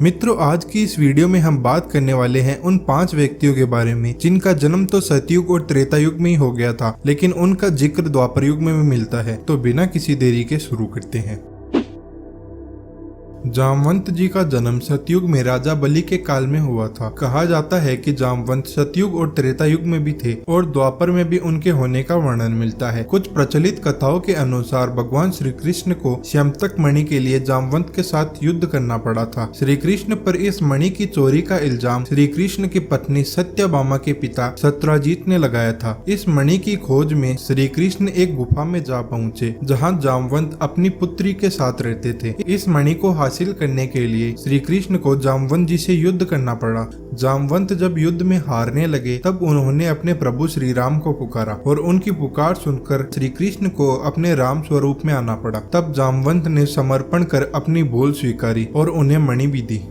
मित्रों, आज की इस वीडियो में हम बात करने वाले हैं उन 5 व्यक्तियों के बारे में जिनका जन्म तो सतयुग और त्रेता युग में ही हो गया था, लेकिन उनका जिक्र द्वापर युग में भी मिलता है। तो बिना किसी देरी के शुरू करते हैं। जामवंत जी का जन्म सतयुग में राजा बलि के काल में हुआ था। कहा जाता है कि जामवंत सतयुग और त्रेता युग में भी थे और द्वापर में भी उनके होने का वर्णन मिलता है। कुछ प्रचलित कथाओं के अनुसार भगवान श्री कृष्ण को श्यामतक मणि के लिए जामवंत के साथ युद्ध करना पड़ा था। श्री कृष्ण पर इस मणि की चोरी का इल्जाम श्री कृष्ण की पत्नी सत्यभामा के पिता सत्यजीत ने लगाया था। इस मणि की खोज में श्री कृष्ण एक गुफा में जा पहुँचे जहाँ जामवंत अपनी पुत्री के साथ रहते थे। इस मणि को हासिल करने के लिए श्री कृष्ण को जामवंत जी से युद्ध करना पड़ा। जामवंत जब युद्ध में हारने लगे तब उन्होंने अपने प्रभु श्री राम को पुकारा और उनकी पुकार सुनकर श्री कृष्ण को अपने राम स्वरूप में आना पड़ा। तब जामवंत ने समर्पण कर अपनी भूल स्वीकारी और उन्हें मणि भी दी।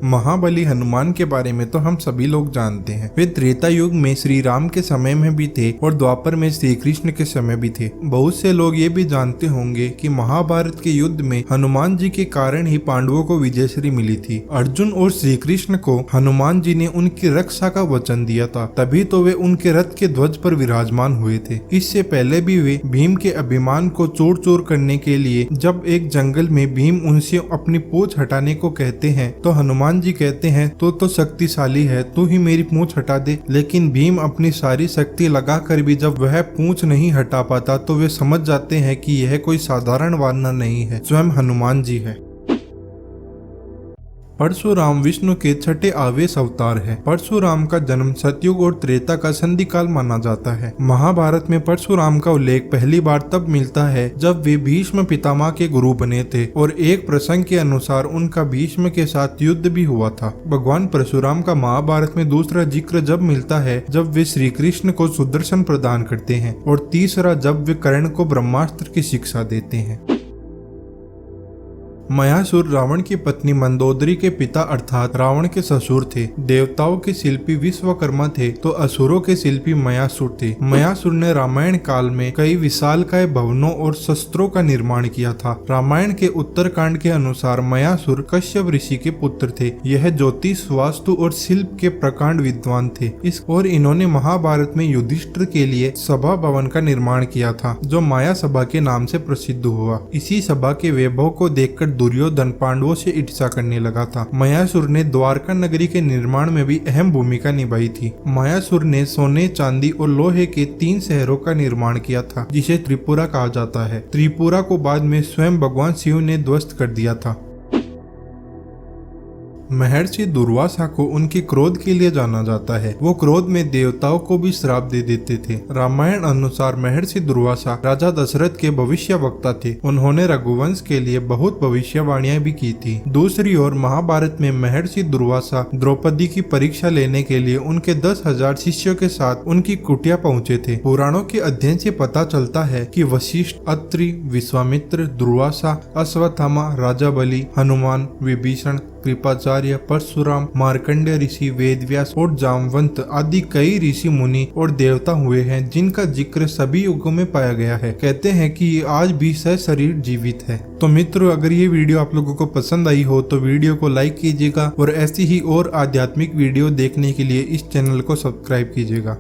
महाबली हनुमान के बारे में तो हम सभी लोग जानते हैं। वे त्रेता युग में श्री राम के समय में भी थे और द्वापर में श्री कृष्ण के समय भी थे। बहुत से लोग ये भी जानते होंगे कि महाभारत के युद्ध में हनुमान जी के कारण ही पांडवों को विजयश्री मिली थी। अर्जुन और श्री कृष्ण को हनुमान जी ने उनकी रक्षा का वचन दिया था, तभी तो वे उनके रथ के ध्वज पर विराजमान हुए थे। इससे पहले भी वे भीम के अभिमान को चूर चूर करने के लिए जब एक जंगल में भीम उनसे अपनी पूंछ हटाने को कहते हैं तो हनुमान जी कहते हैं तो शक्तिशाली है, तू ही मेरी पूंछ हटा दे। लेकिन भीम अपनी सारी शक्ति लगाकर भी जब वह पूंछ नहीं हटा पाता तो वे समझ जाते हैं कि यह कोई साधारण वानर नहीं है, स्वयं हनुमान जी है। परशुराम विष्णु के छठे आवेश अवतार है। परशुराम का जन्म सतयुग और त्रेता का संधि काल माना जाता है। महाभारत में परशुराम का उल्लेख पहली बार तब मिलता है जब वे भीष्म पितामह के गुरु बने थे और एक प्रसंग के अनुसार उनका भीष्म के साथ युद्ध भी हुआ था। भगवान परशुराम का महाभारत में दूसरा जिक्र जब मिलता है जब वे श्री कृष्ण को सुदर्शन प्रदान करते हैं और तीसरा जब वे कर्ण को ब्रह्मास्त्र की शिक्षा देते हैं। मयासुर रावण की पत्नी मंदोदरी के पिता अर्थात रावण के ससुर थे। देवताओं के शिल्पी विश्वकर्मा थे तो असुरों के शिल्पी मयासुर थे। मयासुर ने रामायण काल में कई विशालकाय भवनों और शस्त्रों का निर्माण किया था। रामायण के उत्तरकांड के अनुसार मयासुर कश्यप ऋषि के पुत्र थे। यह ज्योतिष, वास्तु और शिल्प के प्रकांड विद्वान थे। और इन्होंने महाभारत में युधिष्ठिर के लिए सभा भवन का निर्माण किया था जो माया सभा के नाम से प्रसिद्ध हुआ। इसी सभा के वैभव को देखकर दुर्योधन पांडवों से ईर्ष्या करने लगा था। मयासुर ने द्वारका नगरी के निर्माण में भी अहम भूमिका निभाई थी। मयासुर ने सोने, चांदी और लोहे के 3 शहरों का निर्माण किया था जिसे त्रिपुरा कहा जाता है। त्रिपुरा को बाद में स्वयं भगवान शिव ने ध्वस्त कर दिया था। महर्षि दुर्वासा को उनके क्रोध के लिए जाना जाता है। वो क्रोध में देवताओं को भी श्राप दे देते थे। रामायण अनुसार महर्षि दुर्वासा राजा दशरथ के भविष्यवक्ता थे। उन्होंने रघुवंश के लिए बहुत भविष्यवाणियां भी की थी। दूसरी ओर महाभारत में महर्षि दुर्वासा द्रौपदी की परीक्षा लेने के लिए उनके 10,000 शिष्यों के साथ उनकी कुटिया पहुँचे थे। पुराणों के अध्ययन से पता चलता है कि वशिष्ठ, अत्रि, विश्वामित्र, दुर्वासा, अश्वत्थामा, राजा बलि, हनुमान, विभीषण, कृपाचार्य, परशुराम, मार्कंडेय ऋषि, वेदव्यास और जामवंत आदि कई ऋषि मुनि और देवता हुए हैं जिनका जिक्र सभी युगों में पाया गया है। कहते हैं कि आज भी सशरीर जीवित है। तो मित्रों, अगर ये वीडियो आप लोगों को पसंद आई हो तो वीडियो को लाइक कीजिएगा और ऐसी ही और आध्यात्मिक वीडियो देखने के लिए इस चैनल को सब्सक्राइब कीजिएगा।